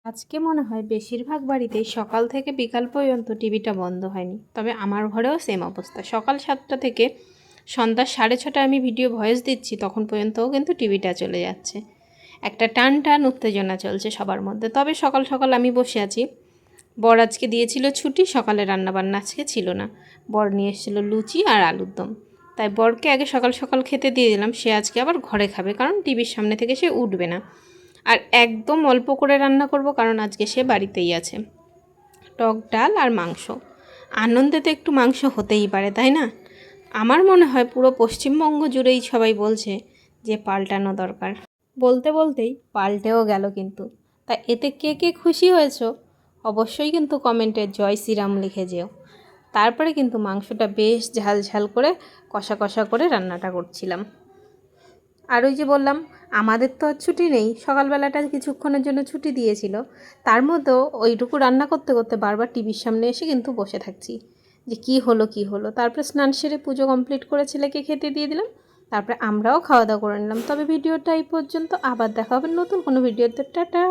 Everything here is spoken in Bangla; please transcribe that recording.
আজকে মনে হয় বেশিরভাগ বাড়িতেই সকাল থেকে বিকাল পর্যন্ত টিভিটা বন্ধ হয়নি। তবে আমার ঘরেও সেম অবস্থা। সকাল 7টা থেকে সন্ধ্যা 6:30টায় আমি ভিডিও ভয়েস দিচ্ছি, তখন পর্যন্তও কিন্তু টিভিটা চলে যাচ্ছে। একটা টান টান উত্তেজনা চলছে সবার মধ্যে। তবে সকাল সকাল আমি বসে আছি। বর আজকে দিয়েছিল ছুটি, সকালে রান্নাবান্না আজকে ছিল না। বর নিয়ে এসেছিলো লুচি আর আলুর দম। তাই বরকে আগে সকাল সকাল খেতে দিয়ে দিলাম। সে আজকে আবার ঘরে খাবে, কারণ টিভির সামনে থেকে সে উঠবে না। আর একদম অল্প করে রান্না করব, কারণ আজকে সে বাড়িতেই আছে। টক ডাল আর মাংস। আনন্দে তো একটু মাংস হতেই পারে, তাই না? আমার মনে হয় পুরো পশ্চিমবঙ্গ জুড়েই সবাই বলছে যে পাল্টানো দরকার। বলতে বলতেই পাল্টেও গেল কিন্তু। তা এতে কে কে খুশি হয়েছো অবশ্যই কিন্তু কমেন্টে জয় শ্রীরাম লিখে যেও। তারপরে কিন্তু মাংসটা বেশ ঝাল ঝাল করে কষা কষা করে রান্নাটা করছিলাম। আর ওই যে বললাম, আমাদের তো আর ছুটি নেই। সকালবেলাটা কিছুক্ষণের জন্য ছুটি দিয়েছিল, তার মধ্যেও ওইটুকু রান্না করতে করতে বারবার টিভির সামনে এসে কিন্তু বসে থাকছি যে কি হলো। তারপরে স্নান সেরে পুজো কমপ্লিট করে ছেলেকে খেতে দিয়ে দিলাম। তারপরে আমরাও খাওয়া দাওয়া করে নিলাম। তবে ভিডিওটা এই পর্যন্ত, আবার দেখা হবে নতুন কোনো ভিডিওতে। টাটা।